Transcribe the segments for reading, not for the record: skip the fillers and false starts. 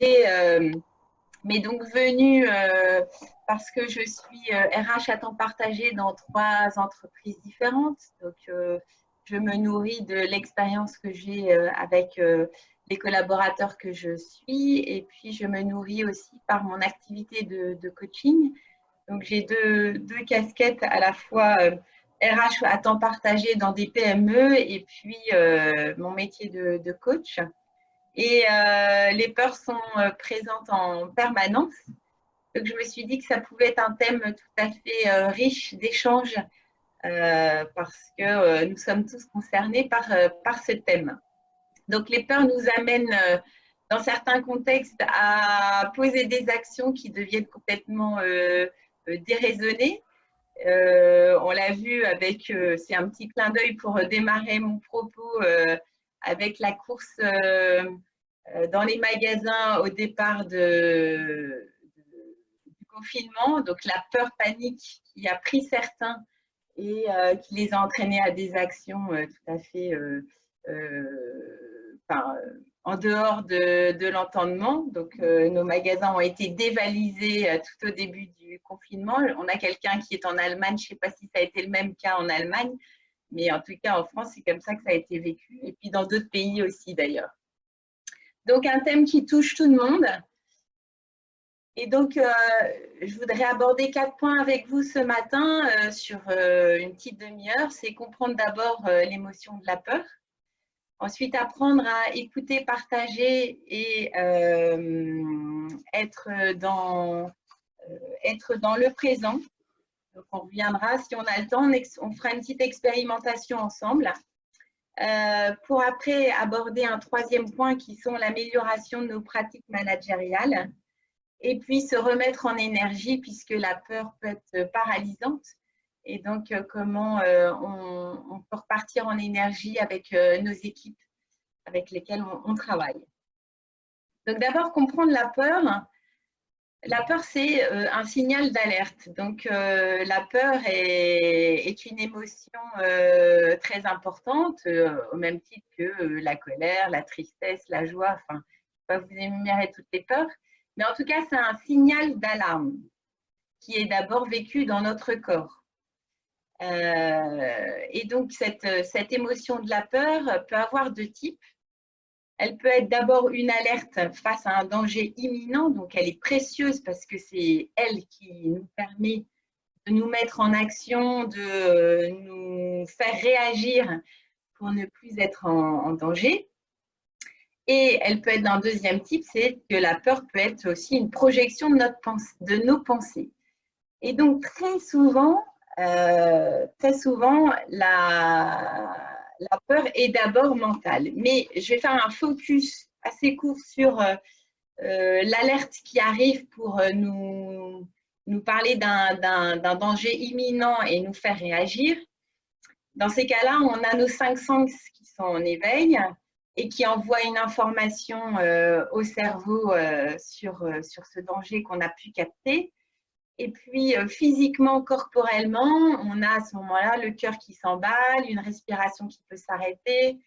m'est donc venue parce que je suis RH à temps partagé dans 3 entreprises différentes. Donc, je me nourris de l'expérience que j'ai avec les collaborateurs que je suis, et puis je me nourris aussi par mon activité de coaching. Donc, j'ai deux casquettes, à la fois RH à temps partagé dans des PME et puis mon métier de coach. Et les peurs sont présentes en permanence. Donc, je me suis dit que ça pouvait être un thème tout à fait riche d'échanges parce que nous sommes tous concernés par ce thème. Donc, les peurs nous amènent dans certains contextes à poser des actions qui deviennent complètement déraisonnées. On l'a vu avec, c'est un petit clin d'œil pour démarrer mon propos, avec la course dans les magasins au départ du confinement, donc la peur panique qui a pris certains et qui les a entraînés à des actions tout à fait en dehors de l'entendement. Donc, nos magasins ont été dévalisés tout au début du confinement. On a quelqu'un qui est en Allemagne, je ne sais pas si ça a été le même cas en Allemagne, mais en tout cas en France, c'est comme ça que ça a été vécu, et puis dans d'autres pays aussi d'ailleurs. Donc, un thème qui touche tout le monde. Et donc, je voudrais aborder 4 points avec vous ce matin sur une petite demi-heure. C'est comprendre d'abord l'émotion de la peur. Ensuite, apprendre à écouter, partager et être dans le présent. Donc, on reviendra, si on a le temps, on fera une petite expérimentation ensemble. Pour après aborder un 3e point qui sont l'amélioration de nos pratiques managériales. Et puis se remettre en énergie puisque la peur peut être paralysante. Et donc, comment on peut repartir en énergie avec nos équipes avec lesquelles on travaille. Donc, d'abord, comprendre la peur. La peur, c'est un signal d'alerte. Donc, la peur est une émotion très importante, au même titre que la colère, la tristesse, la joie. Enfin, je ne vais pas vous énumérer toutes les peurs. Mais en tout cas, c'est un signal d'alarme qui est d'abord vécu dans notre corps. Et donc, cette émotion de la peur peut avoir 2 types. Elle peut être d'abord une alerte face à un danger imminent, donc elle est précieuse parce que c'est elle qui nous permet de nous mettre en action, de nous faire réagir pour ne plus être en danger. Et elle peut être d'un 2e type, c'est que la peur peut être aussi une projection de nos pensées. Et donc, très souvent, la peur est d'abord mentale. Mais je vais faire un focus assez court sur l'alerte qui arrive pour nous parler d'un danger imminent et nous faire réagir. Dans ces cas-là, on a nos 5 sens qui sont en éveil et qui envoient une information au cerveau sur ce danger qu'on a pu capter. Et puis, physiquement, corporellement, on a à ce moment-là le cœur qui s'emballe, une respiration qui peut s'arrêter.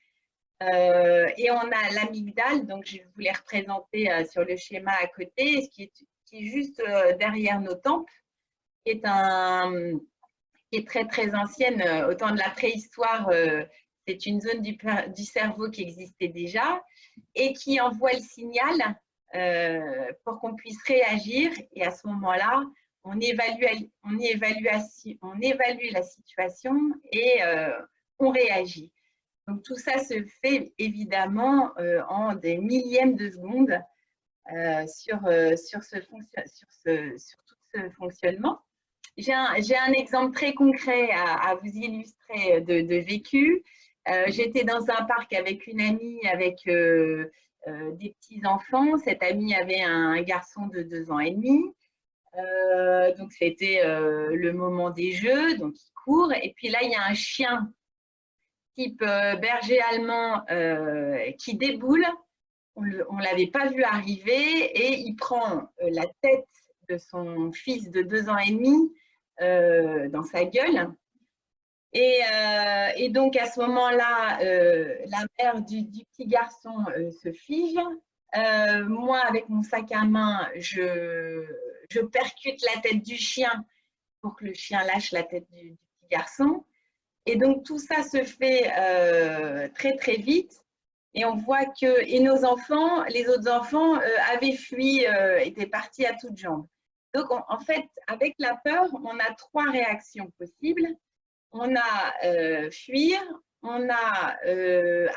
Et on a l'amygdale, donc je vais vous les représenter sur le schéma à côté, qui est juste derrière nos tempes, qui est très, très ancienne. Au temps de la préhistoire, c'est une zone du cerveau qui existait déjà et qui envoie le signal pour qu'on puisse réagir. Et à ce moment-là, on évalue la situation et on réagit. Donc, tout ça se fait évidemment en des millièmes de secondes sur tout ce fonctionnement. J'ai un exemple très concret à vous illustrer de vécu. J'étais dans un parc avec une amie avec des petits-enfants. Cette amie avait un garçon de 2 ans et demi. Donc, c'était le moment des jeux, donc il court. Et puis là, il y a un chien type berger allemand qui déboule. On ne l'avait pas vu arriver et il prend la tête de son fils de 2 ans et demi dans sa gueule. Et donc, à ce moment-là, la mère du petit garçon se fige. Moi, avec mon sac à main, je percute la tête du chien pour que le chien lâche la tête du petit garçon. Et donc, tout ça se fait très, très vite. Et on voit que et nos enfants, les autres enfants avaient fui, étaient partis à toutes jambes. Donc, en fait, avec la peur, on a 3 réactions possibles. On a fuir, on a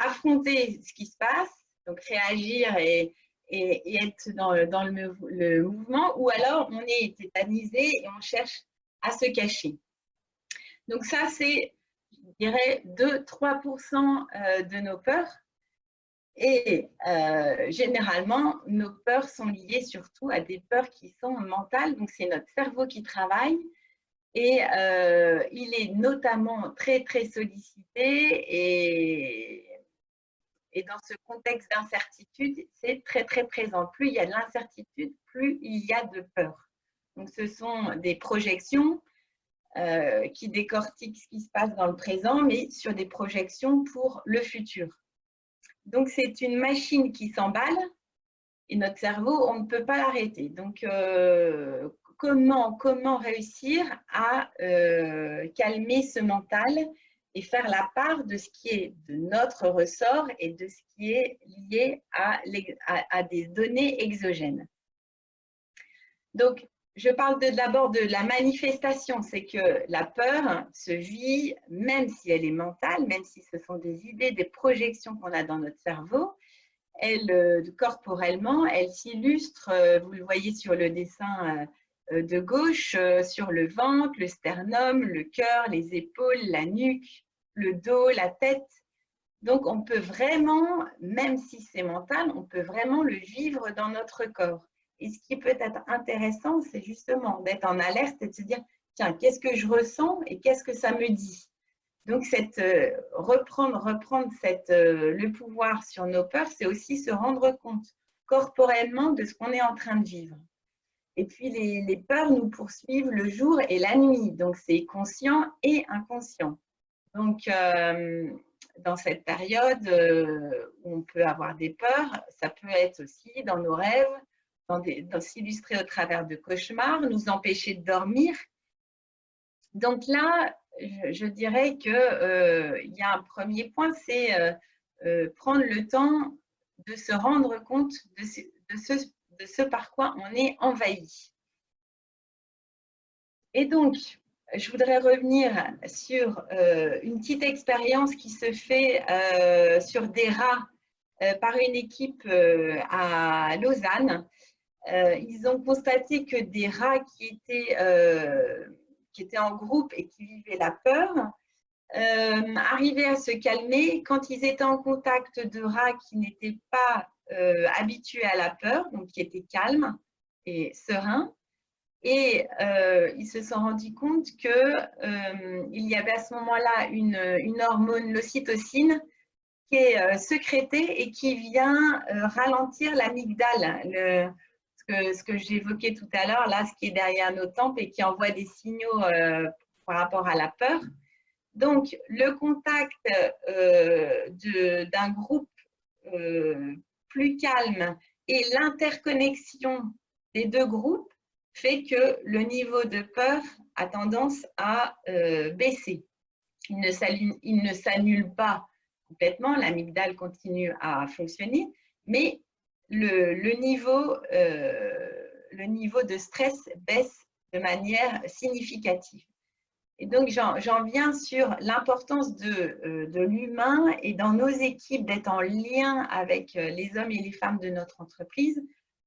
affronter ce qui se passe, donc réagir et être dans le mouvement, ou alors on est tétanisé et on cherche à se cacher. Donc ça, c'est, je dirais, 2-3% de nos peurs. Et généralement, nos peurs sont liées surtout à des peurs qui sont mentales. Donc, c'est notre cerveau qui travaille et il est notamment très, très sollicité et dans ce contexte d'incertitude, c'est très, très présent. Plus il y a de l'incertitude, plus il y a de peur. Donc, ce sont des projections qui décortiquent ce qui se passe dans le présent, mais sur des projections pour le futur. Donc, c'est une machine qui s'emballe et notre cerveau, on ne peut pas l'arrêter. Donc, comment réussir à calmer ce mental et faire la part de ce qui est de notre ressort et de ce qui est lié à des données exogènes. Donc, je parle d'abord de la manifestation, c'est que la peur se vit, même si elle est mentale, même si ce sont des idées, des projections qu'on a dans notre cerveau, elle, corporellement, elle s'illustre, vous le voyez sur le dessin de gauche, sur le ventre, le sternum, le cœur, les épaules, la nuque, le dos, la tête. Donc, on peut vraiment, même si c'est mental, on peut vraiment le vivre dans notre corps. Et ce qui peut être intéressant, c'est justement d'être en alerte et de se dire, tiens, qu'est-ce que je ressens et qu'est-ce que ça me dit? Donc, reprendre le pouvoir sur nos peurs, c'est aussi se rendre compte corporellement de ce qu'on est en train de vivre. Et puis, les peurs nous poursuivent le jour et la nuit. Donc, c'est conscient et inconscient. Donc, dans cette période où on peut avoir des peurs, ça peut être aussi dans nos rêves, s'illustrer au travers de cauchemars, nous empêcher de dormir. Donc là, je dirais qu'il y a un premier point, c'est prendre le temps de se rendre compte de ce par quoi on est envahi. Et donc, je voudrais revenir sur une petite expérience qui se fait sur des rats par une équipe à Lausanne. Ils ont constaté que des rats qui étaient en groupe et qui vivaient la peur arrivaient à se calmer quand ils étaient en contact de rats qui n'étaient pas habitués à la peur, donc qui étaient calmes et sereins. Et ils se sont rendus compte qu'il y avait à ce moment-là une hormone, l'ocytocine, qui est sécrétée et qui vient ralentir l'amygdale, ce que j'évoquais tout à l'heure, là, ce qui est derrière nos tempes et qui envoie des signaux par rapport à la peur. Donc, le contact d'un groupe plus calme et l'interconnexion des deux groupes fait que le niveau de peur a tendance à baisser. Il ne s'annule pas complètement, l'amygdale continue à fonctionner, mais le niveau de stress baisse de manière significative. Et donc, j'en viens sur l'importance de l'humain et dans nos équipes d'être en lien avec les hommes et les femmes de notre entreprise,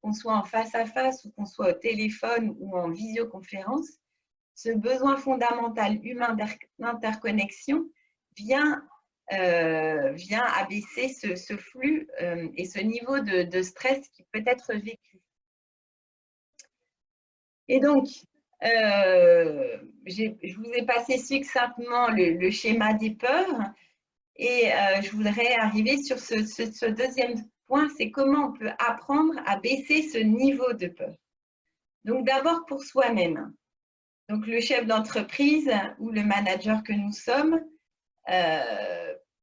qu'on soit en face à face ou qu'on soit au téléphone ou en visioconférence. Ce besoin fondamental humain d'interconnexion vient abaisser ce flux et ce niveau de stress qui peut être vécu. Et donc, je vous ai passé succinctement le schéma des peurs et je voudrais arriver sur ce deuxième point, c'est comment on peut apprendre à baisser ce niveau de peur. Donc d'abord pour soi-même. Donc le chef d'entreprise ou le manager que nous sommes,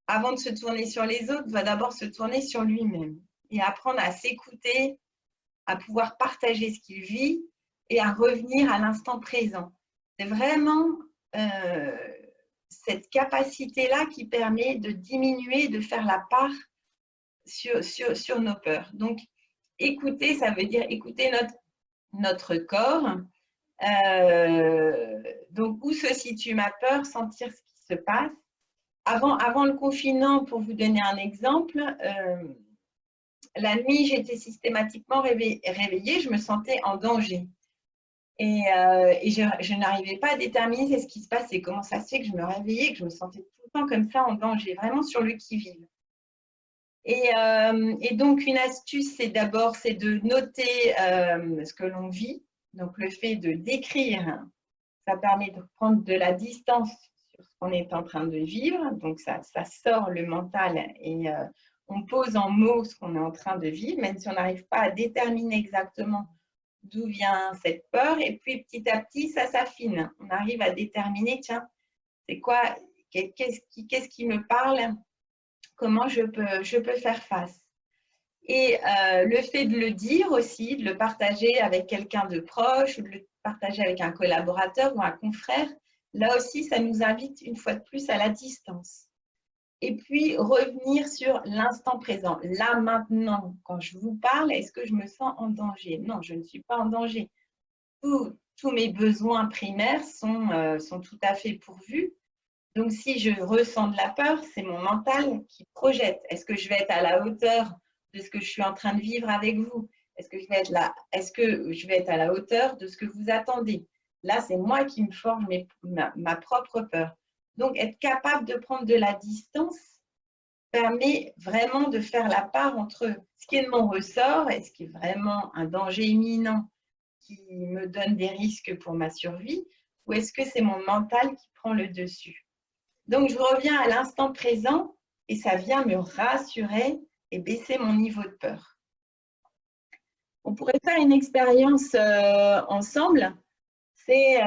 avant de se tourner sur les autres, va d'abord se tourner sur lui-même. et apprendre à s'écouter, à pouvoir partager ce qu'il vit et à revenir à l'instant présent. C'est vraiment cette capacité-là qui permet de diminuer, de faire la part sur nos peurs. Donc, écouter, ça veut dire écouter notre corps. Donc, où se situe ma peur, sentir ce qui se passe. Avant le confinement, pour vous donner un exemple, la nuit, j'étais systématiquement réveillée, je me sentais en danger. Et je n'arrivais pas à déterminer ce qui se passait, comment ça se fait que je me réveillais, que je me sentais tout le temps comme ça en danger, vraiment sur le qui-vive. Et donc, une astuce, c'est d'abord de noter ce que l'on vit. Donc, le fait de décrire, ça permet de prendre de la distance sur ce qu'on est en train de vivre. Donc, ça sort le mental et on pose en mots ce qu'on est en train de vivre, même si on n'arrive pas à déterminer exactement d'où vient cette peur. Et puis, petit à petit, ça s'affine. On arrive à déterminer, tiens, c'est quoi, qu'est-ce qui me parle, comment je peux faire face. Et le fait de le dire aussi, de le partager avec quelqu'un de proche, ou de le partager avec un collaborateur ou un confrère, là aussi, ça nous invite une fois de plus à la distance. Et puis, revenir sur l'instant présent. Là, maintenant, quand je vous parle, est-ce que je me sens en danger? Non, je ne suis pas en danger. Tous mes besoins primaires sont tout à fait pourvus. Donc, si je ressens de la peur, c'est mon mental qui projette. Est-ce que je vais être à la hauteur de ce que je suis en train de vivre avec vous? Est-ce que je vais être là? Est-ce que je vais être à la hauteur de ce que vous attendez? Là, c'est moi qui me forge ma propre peur. Donc, être capable de prendre de la distance permet vraiment de faire la part entre ce qui est de mon ressort et ce qui est vraiment un danger imminent qui me donne des risques pour ma survie, ou est-ce que c'est mon mental qui prend le dessus? Donc, je reviens à l'instant présent et ça vient me rassurer et baisser mon niveau de peur. On pourrait faire une expérience ensemble. C'est,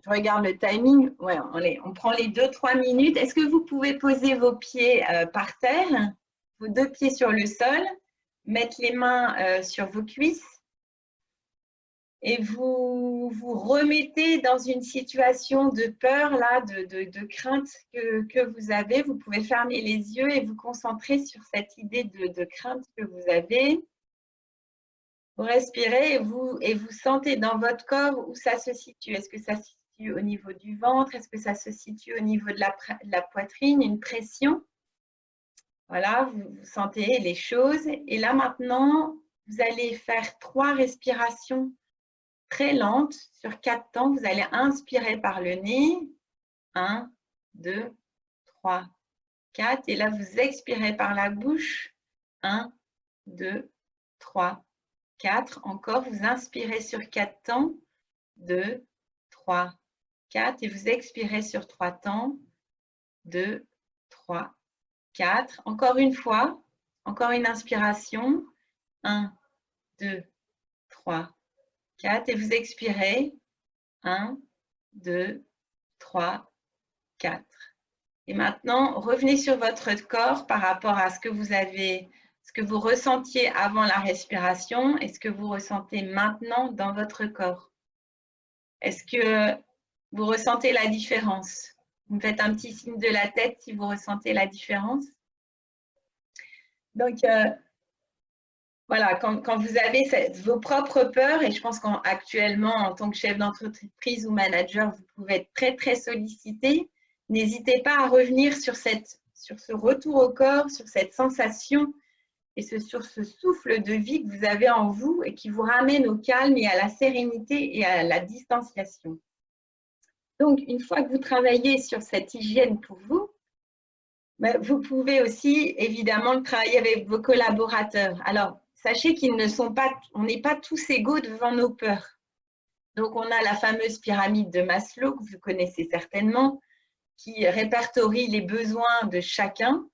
je regarde le timing, ouais, on prend les 2-3 minutes. Est-ce que vous pouvez poser vos pieds par terre, vos 2 pieds sur le sol, mettre les mains sur vos cuisses et vous vous remettez dans une situation de peur, là, de crainte que vous avez. Vous pouvez fermer les yeux et vous concentrer sur cette idée de crainte que vous avez. Vous respirez et vous sentez dans votre corps où ça se situe. Est-ce que ça se situe au niveau du ventre? Est-ce que ça se situe au niveau de la poitrine? Une pression? Voilà, vous sentez les choses. Et là, maintenant, vous allez faire 3 respirations très lente sur 4 temps. Vous allez inspirer par le nez. 1, 2, 3, 4. Et là, vous expirez par la bouche. 1, 2, 3, 4. Encore, vous inspirez sur 4 temps. 2, 3, 4. Et vous expirez sur 3 temps. 2, 3, 4. Encore une fois. Encore une inspiration. 1, 2, 3, 4 et vous expirez. 1, 2, 3, 4. Et maintenant, revenez sur votre corps par rapport à ce que vous ressentiez avant la respiration et ce que vous ressentez maintenant dans votre corps. Est-ce que vous ressentez la différence? Vous me faites un petit signe de la tête si vous ressentez la différence. Donc, voilà, quand vous avez vos propres peurs, et je pense qu'actuellement, en tant que chef d'entreprise ou manager, vous pouvez être très, très sollicité, n'hésitez pas à revenir sur ce retour au corps, sur cette sensation et sur ce souffle de vie que vous avez en vous et qui vous ramène au calme et à la sérénité et à la distanciation. Donc, une fois que vous travaillez sur cette hygiène pour vous, vous pouvez aussi évidemment le travailler avec vos collaborateurs. Alors, sachez on n'est pas tous égaux devant nos peurs. Donc, on a la fameuse pyramide de Maslow que vous connaissez certainement, qui répertorie les besoins de chacun.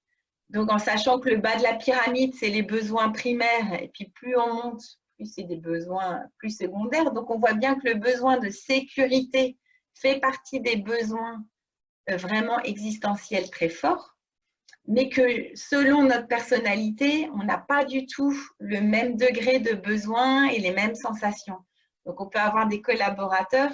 Donc, en sachant que le bas de la pyramide, c'est les besoins primaires, et puis plus on monte, plus c'est des besoins plus secondaires. Donc, on voit bien que le besoin de sécurité fait partie des besoins vraiment existentiels très forts. mais que selon notre personnalité, on n'a pas du tout le même degré de besoin et les mêmes sensations. Donc, on peut avoir des collaborateurs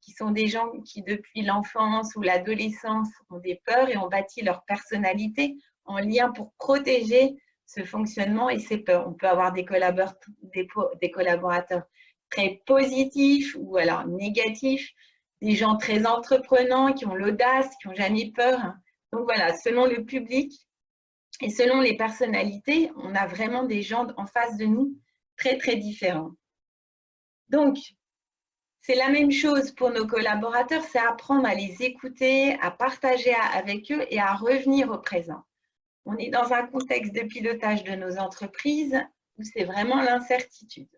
qui sont des gens qui, depuis l'enfance ou l'adolescence, ont des peurs et ont bâti leur personnalité en lien pour protéger ce fonctionnement et ces peurs. On peut avoir des collaborateurs très positifs ou alors négatifs, des gens très entreprenants qui ont l'audace, qui n'ont jamais peur. Donc voilà, selon le public et selon les personnalités, on a vraiment des gens en face de nous très, très différents. Donc, c'est la même chose pour nos collaborateurs, c'est apprendre à les écouter, à partager avec eux et à revenir au présent. On est dans un contexte de pilotage de nos entreprises où c'est vraiment l'incertitude.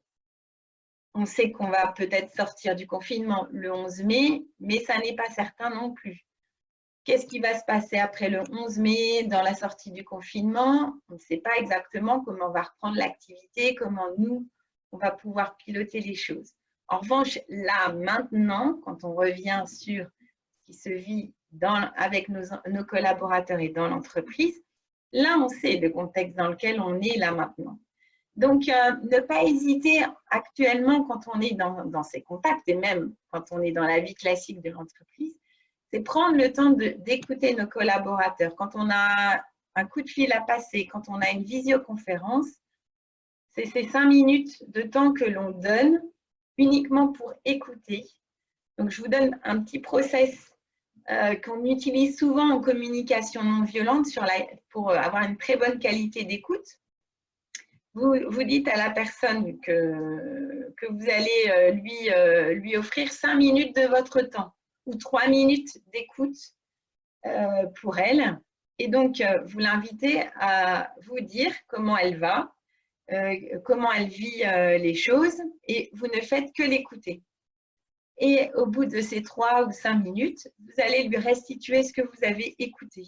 On sait qu'on va peut-être sortir du confinement le 11 mai, mais ça n'est pas certain non plus. Qu'est-ce qui va se passer après le 11 mai dans la sortie du confinement? On ne sait pas exactement comment on va reprendre l'activité, comment nous, on va pouvoir piloter les choses. En revanche, là, maintenant, quand on revient sur ce qui se vit avec nos collaborateurs et dans l'entreprise, là, on sait le contexte dans lequel on est là maintenant. Donc, ne pas hésiter actuellement quand on est dans ces contacts et même quand on est dans la vie classique de l'entreprise, c'est prendre le temps d'écouter nos collaborateurs. Quand on a un coup de fil à passer, quand on a une visioconférence, c'est ces 5 minutes de temps que l'on donne uniquement pour écouter. Donc, je vous donne un petit process qu'on utilise souvent en communication non violente pour avoir une très bonne qualité d'écoute. Vous dites à la personne que vous allez lui offrir 5 minutes de votre temps ou 3 minutes d'écoute pour elle. Et donc, vous l'invitez à vous dire comment elle va, comment elle vit les choses, et vous ne faites que l'écouter. Et au bout de ces 3 ou 5 minutes, vous allez lui restituer ce que vous avez écouté.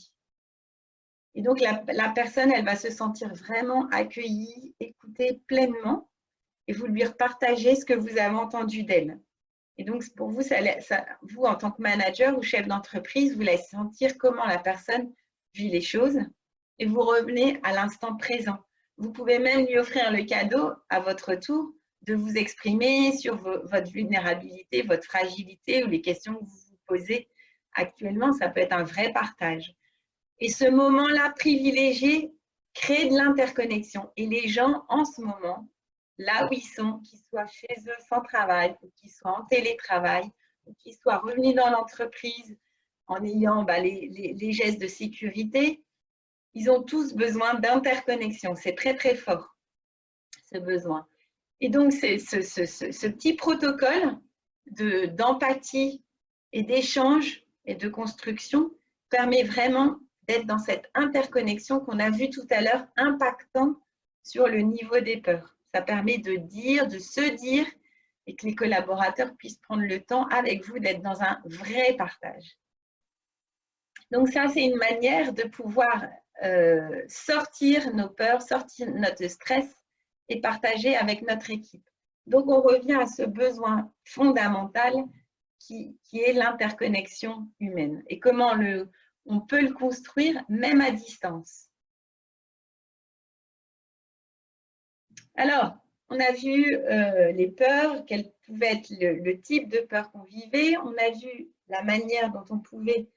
Et donc, la personne, elle va se sentir vraiment accueillie, écoutée pleinement, et vous lui repartagez ce que vous avez entendu d'elle. Et donc, pour vous, vous, en tant que manager ou chef d'entreprise, vous laissez sentir comment la personne vit les choses et vous revenez à l'instant présent. Vous pouvez même lui offrir le cadeau à votre tour de vous exprimer sur votre vulnérabilité, votre fragilité ou les questions que vous vous posez actuellement. Ça peut être un vrai partage. Et ce moment-là privilégié crée de l'interconnexion. Et les gens, en ce moment, là où ils sont, qu'ils soient chez eux sans travail, ou qu'ils soient en télétravail, ou qu'ils soient revenus dans l'entreprise en ayant les gestes de sécurité, ils ont tous besoin d'interconnexion. C'est très, très fort, ce besoin. Et donc, ce petit protocole d'empathie et d'échange et de construction permet vraiment d'être dans cette interconnexion qu'on a vue tout à l'heure, impactant sur le niveau des peurs. Ça permet de se dire, et que les collaborateurs puissent prendre le temps avec vous d'être dans un vrai partage. Donc ça, c'est une manière de pouvoir sortir nos peurs, sortir notre stress et partager avec notre équipe. Donc, on revient à ce besoin fondamental qui est l'interconnexion humaine et comment on peut le construire même à distance. Alors, on a vu les peurs, quel pouvait être le type de peur qu'on vivait. On a vu la manière dont on pouvait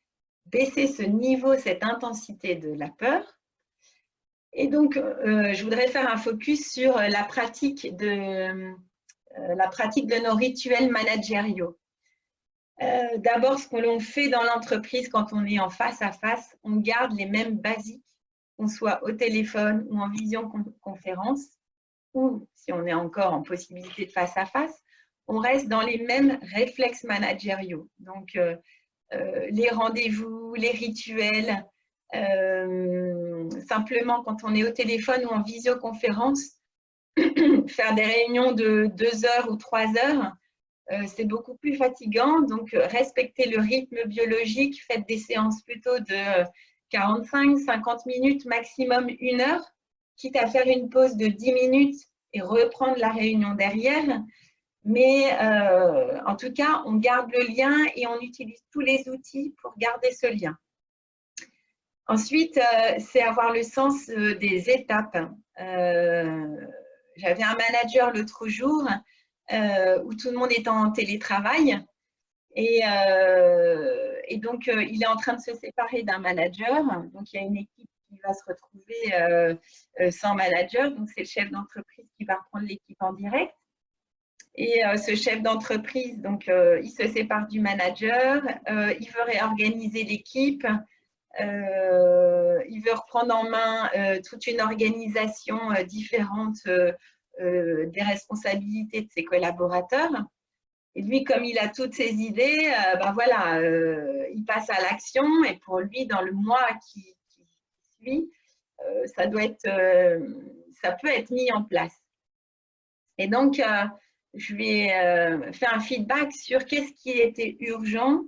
baisser ce niveau, cette intensité de la peur. Et donc, je voudrais faire un focus sur la pratique de nos rituels managériaux. D'abord, ce que l'on fait dans l'entreprise quand on est en face à face, on garde les mêmes basiques, qu'on soit au téléphone ou en visioconférence, ou si on est encore en possibilité de face à face, on reste dans les mêmes réflexes managériaux. Donc, les rendez-vous, les rituels, simplement quand on est au téléphone ou en visioconférence, faire des réunions de 2 heures ou 3 heures, c'est beaucoup plus fatigant. Donc, respectez le rythme biologique, faites des séances plutôt de 45, 50 minutes, maximum 1 heure, quitte à faire une pause de 10 minutes et reprendre la réunion derrière. Mais en tout cas, on garde le lien et on utilise tous les outils pour garder ce lien. Ensuite, c'est avoir le sens des étapes. J'avais un manager l'autre jour où tout le monde est en télétravail et donc il est en train de se séparer d'un manager. Donc il y a une équipe qui va se retrouver sans manager. Donc c'est le chef d'entreprise qui va reprendre l'équipe en direct. Et ce chef d'entreprise, donc il se sépare du manager, il veut réorganiser l'équipe. Il veut reprendre en main toute une organisation différente des responsabilités de ses collaborateurs. Et lui, comme il a toutes ses idées, ben voilà, il passe à l'action. Et pour lui, dans le mois qui suit, ça peut être mis en place. Et donc, je vais faire un feedback sur qu'est-ce qui était urgent,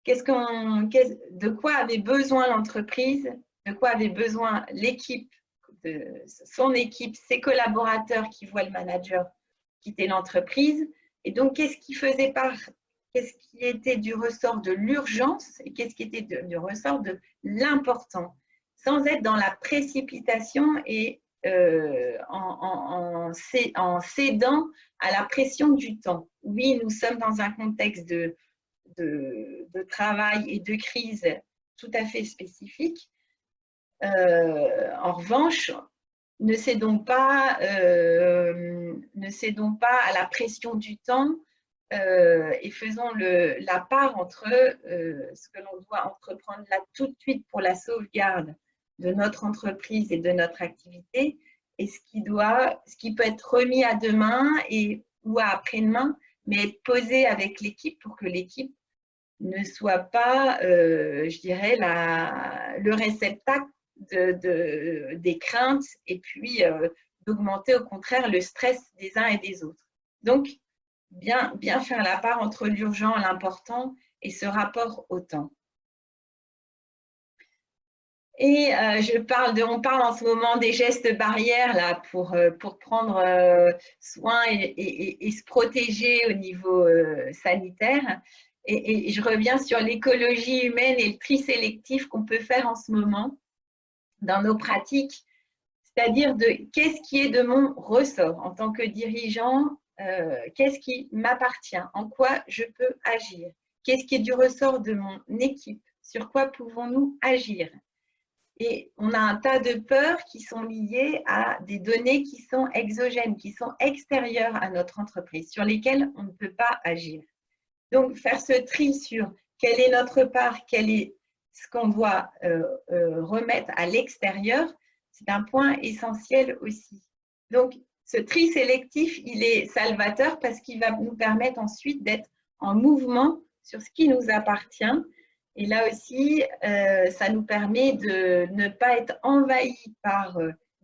de quoi avait besoin l'entreprise, de quoi avait besoin l'équipe, son équipe, ses collaborateurs qui voient le manager quitter l'entreprise. Et donc, qu'est-ce qui était du ressort de l'urgence et qu'est-ce qui était du ressort de l'important, sans être dans la précipitation et en cédant à la pression du temps. Oui, nous sommes dans un contexte de travail et de crise tout à fait spécifique. En revanche, ne cédons pas à la pression du temps et faisons la part entre ce que l'on doit entreprendre là tout de suite pour la sauvegarde de notre entreprise et de notre activité et ce qui peut être remis à demain ou à après-demain, mais être posé avec l'équipe pour que l'équipe ne soit pas, je dirais, le réceptacle des craintes et puis d'augmenter au contraire le stress des uns et des autres. Donc, bien faire la part entre l'urgent, l'important et ce rapport au temps. Et on parle en ce moment des gestes barrières là, pour prendre soin et se protéger au niveau sanitaire. Et je reviens sur l'écologie humaine et le tri sélectif qu'on peut faire en ce moment dans nos pratiques, c'est-à-dire de qu'est-ce qui est de mon ressort en tant que dirigeant, qu'est-ce qui m'appartient, en quoi je peux agir, qu'est-ce qui est du ressort de mon équipe, sur quoi pouvons-nous agir. Et on a un tas de peurs qui sont liées à des données qui sont exogènes, qui sont extérieures à notre entreprise, sur lesquelles on ne peut pas agir. Donc, faire ce tri sur quelle est notre part, quel est ce qu'on doit remettre à l'extérieur, c'est un point essentiel aussi. Donc, ce tri sélectif, il est salvateur parce qu'il va nous permettre ensuite d'être en mouvement sur ce qui nous appartient. Et là aussi, ça nous permet de ne pas être envahi par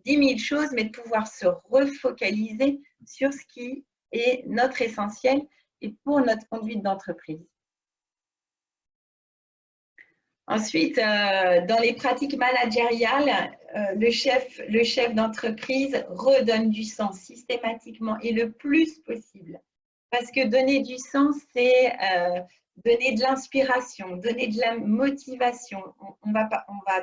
10 000 choses, mais de pouvoir se refocaliser sur ce qui est notre essentiel et pour notre conduite d'entreprise. Ensuite, dans les pratiques managériales, le chef d'entreprise redonne du sens systématiquement et le plus possible. Parce que donner du sens, c'est donner de l'inspiration, donner de la motivation. On va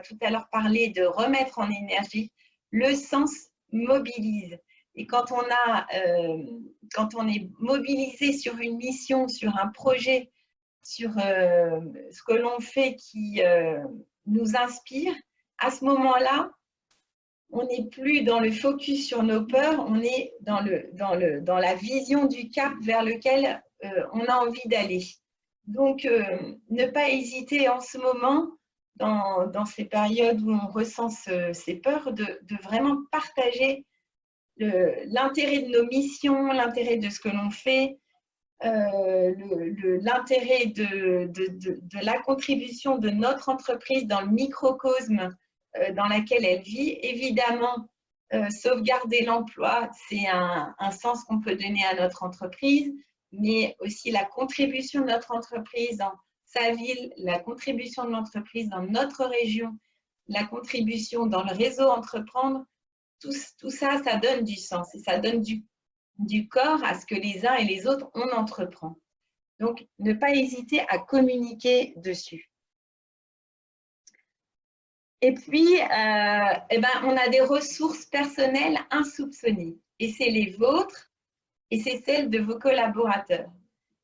tout à l'heure parler de remettre en énergie. Le sens mobilise. Et quand on est mobilisé sur une mission, sur un projet, sur ce que l'on fait qui nous inspire, à ce moment-là, on n'est plus dans le focus sur nos peurs, on est dans la vision du cap vers lequel on a envie d'aller. Donc, ne pas hésiter en ce moment, dans ces périodes où on ressent ces peurs, de vraiment partager l'intérêt de nos missions, l'intérêt de ce que l'on fait, l'intérêt de la contribution de notre entreprise dans le microcosme dans laquelle elle vit. Évidemment, sauvegarder l'emploi, c'est un sens qu'on peut donner à notre entreprise, mais aussi la contribution de notre entreprise dans sa ville, la contribution de l'entreprise dans notre région, la contribution dans le réseau Entreprendre. Tout ça, ça donne du sens et ça donne du corps à ce que les uns et les autres, on entreprend. Donc, ne pas hésiter à communiquer dessus. Et puis, eh ben, on a des ressources personnelles insoupçonnées. Et c'est les vôtres et c'est celles de vos collaborateurs.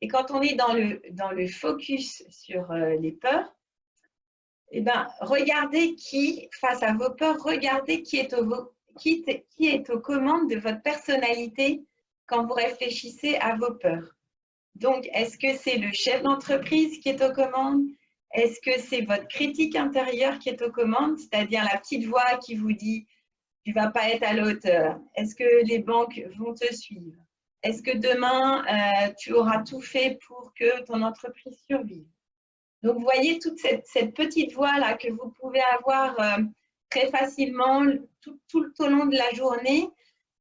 Et quand on est dans le focus sur les peurs, eh ben, regardez qui, face à vos peurs, regardez qui est aux commandes de votre personnalité quand vous réfléchissez à vos peurs. Donc, est-ce que c'est le chef d'entreprise qui est aux commandes? Est-ce que c'est votre critique intérieure qui est aux commandes, c'est-à-dire la petite voix qui vous dit « tu ne vas pas être à la hauteur ». Est-ce que les banques vont te suivre? Est-ce que demain, tu auras tout fait pour que ton entreprise survive? Donc, vous voyez toute cette petite voix-là que vous pouvez avoir très facilement tout au long de la journée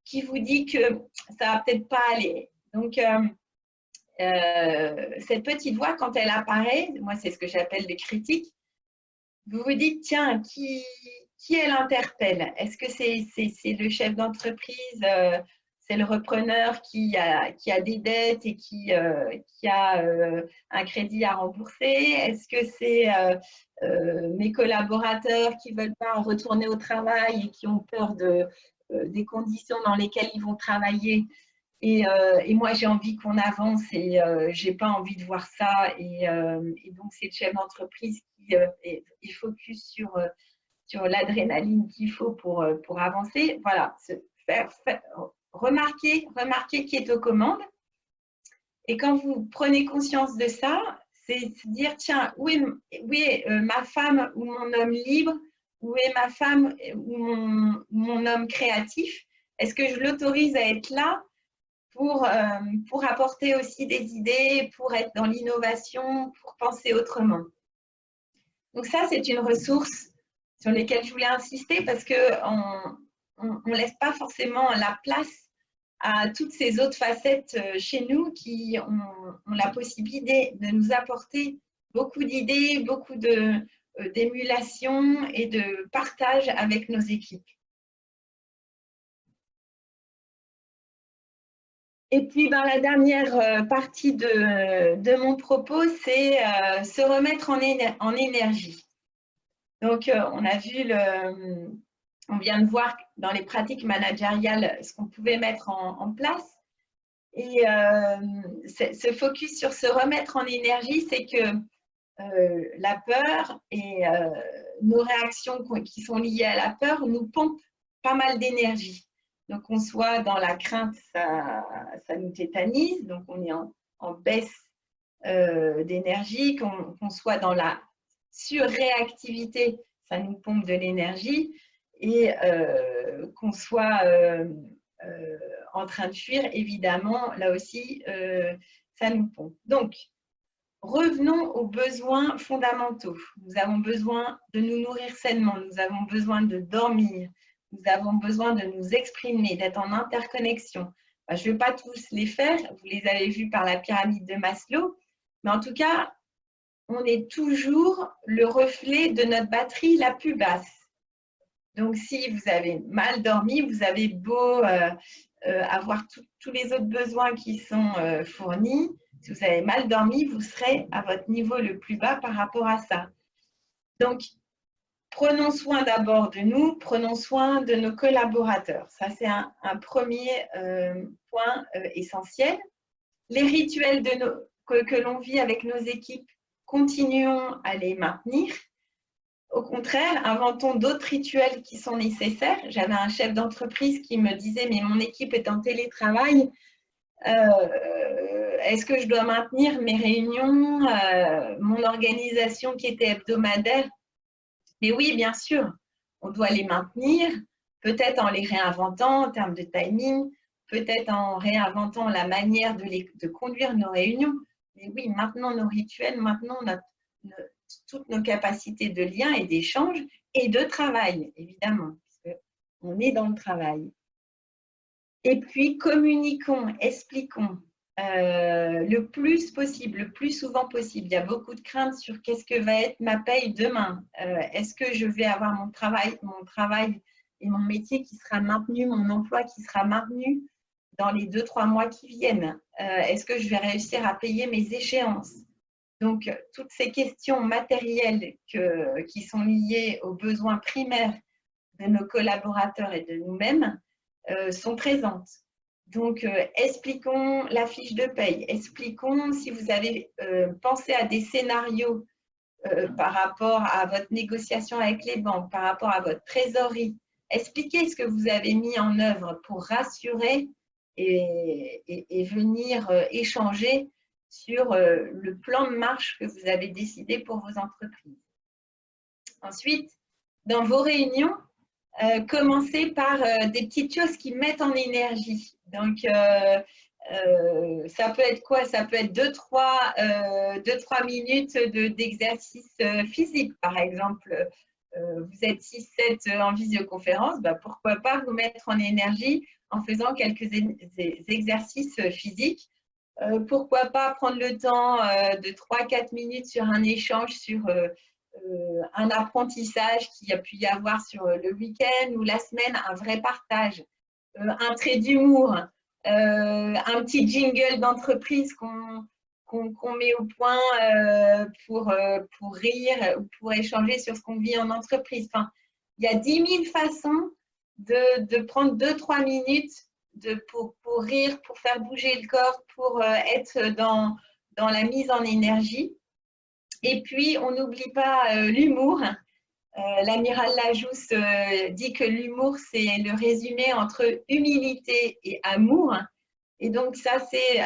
qui vous dit que ça ne va peut-être pas aller. Donc, cette petite voix, quand elle apparaît, moi, c'est ce que j'appelle des critiques, vous vous dites, tiens, qui elle interpelle? Est-ce que c'est le chef d'entreprise, c'est le repreneur qui a des dettes et qui a un crédit à rembourser? Est-ce que c'est mes collaborateurs qui ne veulent pas retourner au travail et qui ont peur des conditions dans lesquelles ils vont travailler? Et moi, j'ai envie qu'on avance et je n'ai pas envie de voir ça. Et donc, c'est le chef d'entreprise qui est focus sur l'adrénaline qu'il faut pour avancer. Voilà, remarquer qui est aux commandes. Et quand vous prenez conscience de ça, c'est se dire, tiens, où est ma femme ou mon homme libre? Où est ma femme ou mon homme créatif? Est-ce que je l'autorise à être là pour apporter aussi des idées, pour être dans l'innovation, pour penser autrement? Donc ça, c'est une ressource sur laquelle je voulais insister parce qu'on ne laisse pas forcément la place à toutes ces autres facettes chez nous qui ont la possibilité de nous apporter beaucoup d'idées, beaucoup d'émulation et de partage avec nos équipes. Et puis, ben, la dernière partie de mon propos, c'est se remettre en énergie. Donc, on vient de voir dans les pratiques managériales ce qu'on pouvait mettre en place. Et ce focus sur se remettre en énergie, c'est que la peur et nos réactions qui sont liées à la peur nous pompent pas mal d'énergie. Donc, qu'on soit dans la crainte, ça nous tétanise, donc on est en baisse d'énergie, qu'on soit dans la surréactivité, ça nous pompe de l'énergie, et qu'on soit en train de fuir, évidemment, là aussi, ça nous pompe. Donc, revenons aux besoins fondamentaux. Nous avons besoin de nous nourrir sainement, nous avons besoin de dormir, nous avons besoin de nous exprimer, d'être en interconnexion. Je ne vais pas tous les faire, vous les avez vus par la pyramide de Maslow, mais en tout cas, on est toujours le reflet de notre batterie la plus basse. Donc, si vous avez mal dormi, vous avez beau avoir tous les autres besoins qui sont fournis, si vous avez mal dormi, vous serez à votre niveau le plus bas par rapport à ça. Donc, prenons soin d'abord de nous, prenons soin de nos collaborateurs. Ça, c'est un premier point essentiel. Les rituels que l'on vit avec nos équipes, continuons à les maintenir. Au contraire, inventons d'autres rituels qui sont nécessaires. J'avais un chef d'entreprise qui me disait « mais mon équipe est en télétravail, est-ce que je dois maintenir mes réunions, mon organisation qui était hebdomadaire ?» Mais oui, bien sûr, on doit les maintenir, peut-être en les réinventant en termes de timing, peut-être en réinventant la manière de conduire nos réunions. Mais oui, maintenant nos rituels, maintenant toutes nos capacités de lien et d'échange et de travail, évidemment, parce qu'on est dans le travail. Et puis, communiquons, expliquons le plus possible, le plus souvent possible. Il y a beaucoup de craintes sur qu'est-ce que va être ma paye demain. Est-ce que je vais avoir mon travail et mon métier qui sera maintenu, mon emploi qui sera maintenu dans les 2-3 mois qui viennent? Est-ce que je vais réussir à payer mes échéances? Donc, toutes ces questions matérielles qui sont liées aux besoins primaires de nos collaborateurs et de nous-mêmes sont présentes. Donc, expliquons la fiche de paye, expliquons si vous avez pensé à des scénarios par rapport à votre négociation avec les banques, par rapport à votre trésorerie. Expliquez ce que vous avez mis en œuvre pour rassurer et venir échanger sur le plan de marche que vous avez décidé pour vos entreprises. Ensuite, dans vos réunions, commencez par des petites choses qui mettent en énergie. Donc, ça peut être quoi? Ça peut être 2-3 minutes d'exercice physique, par exemple. Vous êtes 6-7 en visioconférence, bah, pourquoi pas vous mettre en énergie en faisant quelques exercices physiques. Pourquoi pas prendre le temps de 3-4 minutes sur un échange sur un apprentissage qu'il y a pu y avoir sur le week-end ou la semaine, un vrai partage, un trait d'humour, un petit jingle d'entreprise qu'on met au point pour rire ou pour échanger sur ce qu'on vit en entreprise. Enfin, il y a 10 000 façons de prendre 2-3 minutes pour rire, pour faire bouger le corps, pour être dans la mise en énergie. Et puis, on n'oublie pas l'humour. L'amiral Lajousse dit que l'humour, c'est le résumé entre humilité et amour. Et donc, ça, c'est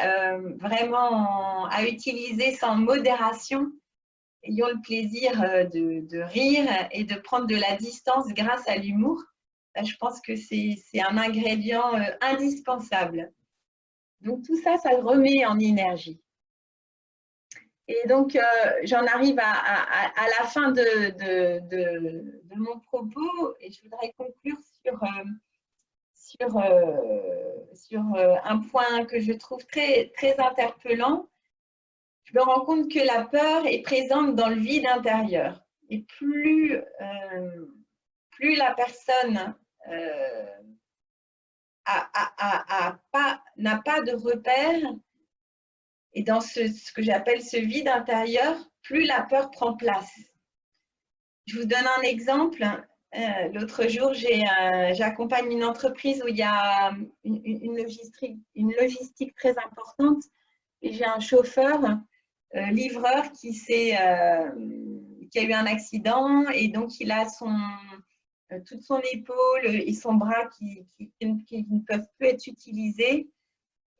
vraiment à utiliser sans modération. Ayons le plaisir de rire et de prendre de la distance grâce à l'humour. Je pense que c'est un ingrédient indispensable. Donc, tout ça, ça remet en énergie. Et donc, j'en arrive à la fin de mon propos et je voudrais conclure sur un point que je trouve très, très interpellant. Je me rends compte que la peur est présente dans le vide intérieur. Et plus la personne n'a pas de repère, et dans ce que j'appelle ce vide intérieur, plus la peur prend place. Je vous donne un exemple. L'autre jour, j'accompagne une entreprise où il y a une logistique très importante et j'ai un chauffeur, livreur qui a eu un accident et donc il a toute son épaule et son bras qui ne peuvent plus être utilisés.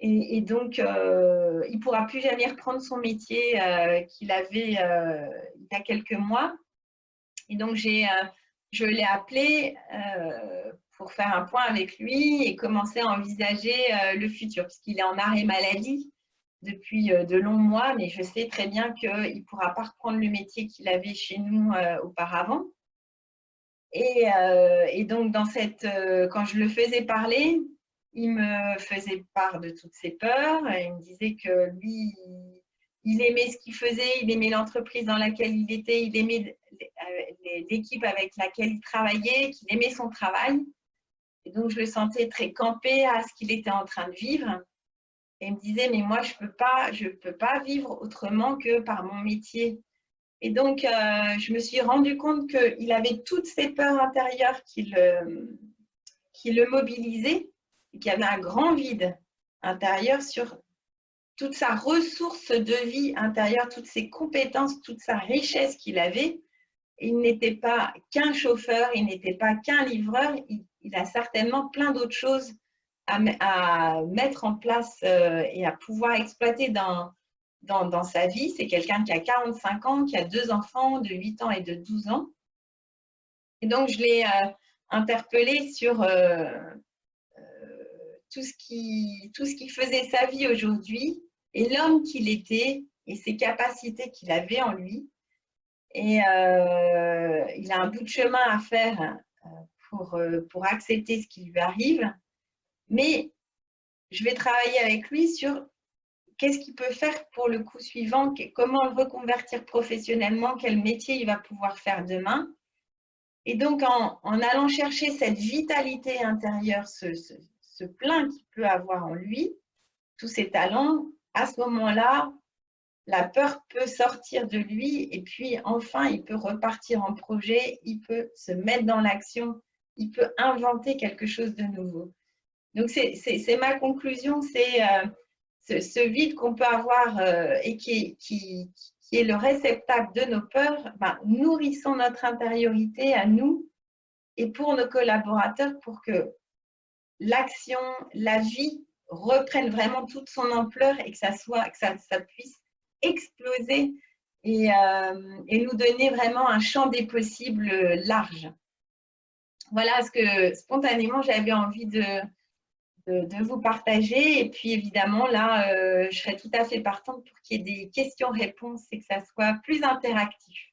Et donc, il ne pourra plus jamais reprendre son métier qu'il avait il y a quelques mois. Et donc, je l'ai appelé pour faire un point avec lui et commencer à envisager le futur, puisqu'il est en arrêt maladie depuis de longs mois, mais je sais très bien qu'il ne pourra pas reprendre le métier qu'il avait chez nous auparavant. Et donc, quand je le faisais parler, il me faisait part de toutes ses peurs. Il me disait que lui, il aimait ce qu'il faisait, il aimait l'entreprise dans laquelle il était, il aimait l'équipe avec laquelle il travaillait, qu'il aimait son travail. Et donc, je le sentais très campé à ce qu'il était en train de vivre. Et il me disait, mais moi, je peux pas vivre autrement que par mon métier. Et donc, je me suis rendu compte qu'il avait toutes ces peurs intérieures qui le mobilisaient et qu'il y avait un grand vide intérieur sur toute sa ressource de vie intérieure, toutes ses compétences, toute sa richesse qu'il avait. Il n'était pas qu'un chauffeur, il n'était pas qu'un livreur, il a certainement plein d'autres choses à mettre en place et à pouvoir exploiter dans sa vie. C'est quelqu'un qui a 45 ans, qui a 2 enfants de 8 ans et de 12 ans. Et donc, je l'ai interpellé sur tout ce qui faisait sa vie aujourd'hui et l'homme qu'il était et ses capacités qu'il avait en lui. Et il a un bout de chemin à faire pour accepter ce qui lui arrive. Mais je vais travailler avec lui sur qu'est-ce qu'il peut faire pour le coup suivant, comment le reconvertir professionnellement, quel métier il va pouvoir faire demain. Et donc, en allant chercher cette vitalité intérieure, ce plein qu'il peut avoir en lui, tous ses talents, à ce moment-là, la peur peut sortir de lui et puis enfin, il peut repartir en projet, il peut se mettre dans l'action, il peut inventer quelque chose de nouveau. Donc, c'est ma conclusion, c'est ce vide qu'on peut avoir et qui est le réceptacle de nos peurs, ben, nourrissons notre intériorité à nous et pour nos collaborateurs pour que l'action, la vie reprenne vraiment toute son ampleur et que ça puisse exploser et nous donner vraiment un champ des possibles large. Voilà ce que spontanément j'avais envie de vous partager. Et puis évidemment, là, je serais tout à fait partante pour qu'il y ait des questions-réponses et que ça soit plus interactif.